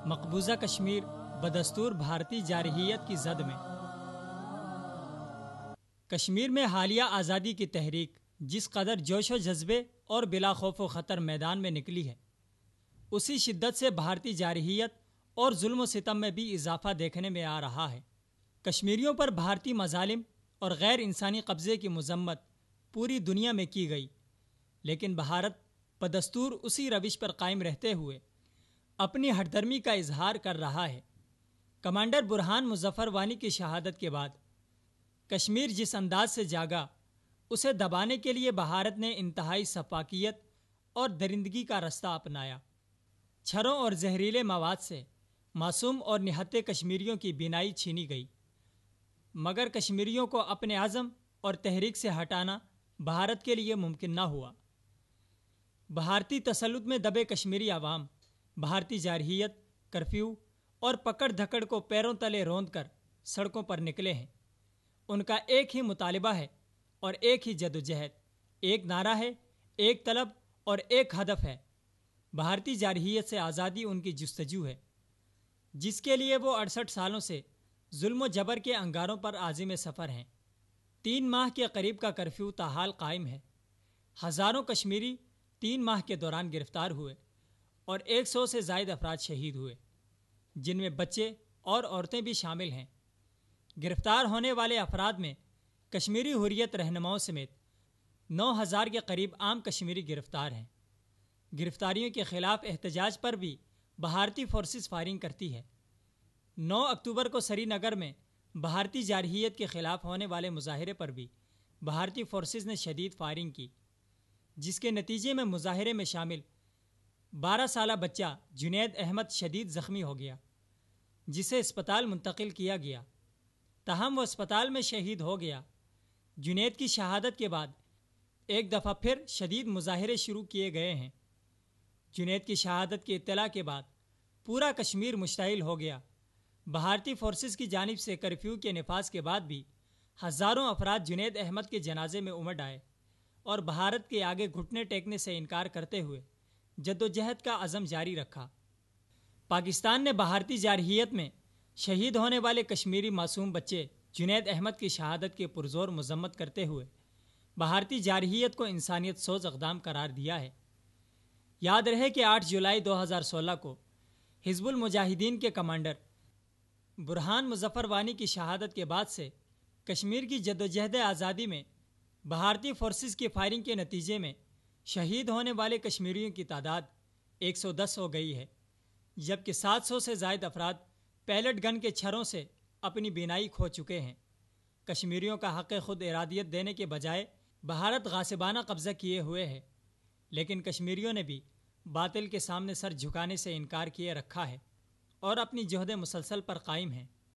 مقبوضہ کشمیر بدستور بھارتی جارحیت کی زد میں۔ کشمیر میں حالیہ آزادی کی تحریک جس قدر جوش و جذبے اور بلا خوف و خطر میدان میں نکلی ہے، اسی شدت سے بھارتی جارحیت اور ظلم و ستم میں بھی اضافہ دیکھنے میں آ رہا ہے۔ کشمیریوں پر بھارتی مظالم اور غیر انسانی قبضے کی مذمت پوری دنیا میں کی گئی، لیکن بھارت بدستور اسی روش پر قائم رہتے ہوئے اپنی ہٹ درمی کا اظہار کر رہا ہے۔ کمانڈر برہان مظفر وانی کی شہادت کے بعد کشمیر جس انداز سے جاگا، اسے دبانے کے لیے بھارت نے انتہائی سفاکیت اور درندگی کا رستہ اپنایا۔ چھروں اور زہریلے مواد سے معصوم اور نہتے کشمیریوں کی بینائی چھینی گئی، مگر کشمیریوں کو اپنے عزم اور تحریک سے ہٹانا بھارت کے لیے ممکن نہ ہوا۔ بھارتی تسلط میں دبے کشمیری عوام بھارتی جارحیت، کرفیو اور پکڑ دھکڑ کو پیروں تلے روند کر سڑکوں پر نکلے ہیں۔ ان کا ایک ہی مطالبہ ہے اور ایک ہی جدوجہد، ایک نعرہ ہے، ایک طلب اور ایک ہدف ہے۔ بھارتی جارحیت سے آزادی ان کی جستجو ہے، جس کے لیے وہ 68 سالوں سے ظلم و جبر کے انگاروں پر عازم سفر ہیں۔ 3 ماہ کے قریب کا کرفیو تاحال قائم ہے۔ ہزاروں کشمیری 3 ماہ کے دوران گرفتار ہوئے اور 100 سے زائد افراد شہید ہوئے، جن میں بچے اور عورتیں بھی شامل ہیں۔ گرفتار ہونے والے افراد میں کشمیری حریت رہنماؤں سمیت 9000 کے قریب عام کشمیری گرفتار ہیں۔ گرفتاریوں کے خلاف احتجاج پر بھی بھارتی فورسز فائرنگ کرتی ہے۔ 9 اکتوبر کو سری نگر میں بھارتی جارحیت کے خلاف ہونے والے مظاہرے پر بھی بھارتی فورسز نے شدید فائرنگ کی، جس کے نتیجے میں مظاہرے میں شامل 12 سالہ بچہ جنید احمد شدید زخمی ہو گیا، جسے اسپتال منتقل کیا گیا، تاہم وہ اسپتال میں شہید ہو گیا۔ جنید کی شہادت کے بعد ایک دفعہ پھر شدید مظاہرے شروع کیے گئے ہیں۔ جنید کی شہادت کی اطلاع کے بعد پورا کشمیر مشتعل ہو گیا۔ بھارتی فورسز کی جانب سے کرفیو کے نفاذ کے بعد بھی ہزاروں افراد جنید احمد کے جنازے میں امٹ آئے اور بھارت کے آگے گھٹنے ٹیکنے سے انکار کرتے ہوئے جدوجہد کا عزم جاری رکھا۔ پاکستان نے بھارتی جارحیت میں شہید ہونے والے کشمیری معصوم بچے جنید احمد کی شہادت کی پرزور مذمت کرتے ہوئے بھارتی جارحیت کو انسانیت سوز اقدام قرار دیا ہے۔ یاد رہے کہ 8 جولائی 2016 کو حزب المجاہدین کے کمانڈر برہان مظفر وانی کی شہادت کے بعد سے کشمیر کی جدوجہد آزادی میں بھارتی فورسز کی فائرنگ کے نتیجے میں شہید ہونے والے کشمیریوں کی تعداد 110 ہو گئی ہے، جبکہ 700 سے زائد افراد پیلٹ گن کے چھروں سے اپنی بینائی کھو چکے ہیں۔ کشمیریوں کا حق خود ارادیت دینے کے بجائے بھارت غاصبانہ قبضہ کیے ہوئے ہے، لیکن کشمیریوں نے بھی باطل کے سامنے سر جھکانے سے انکار کیے رکھا ہے اور اپنی جہد مسلسل پر قائم ہیں۔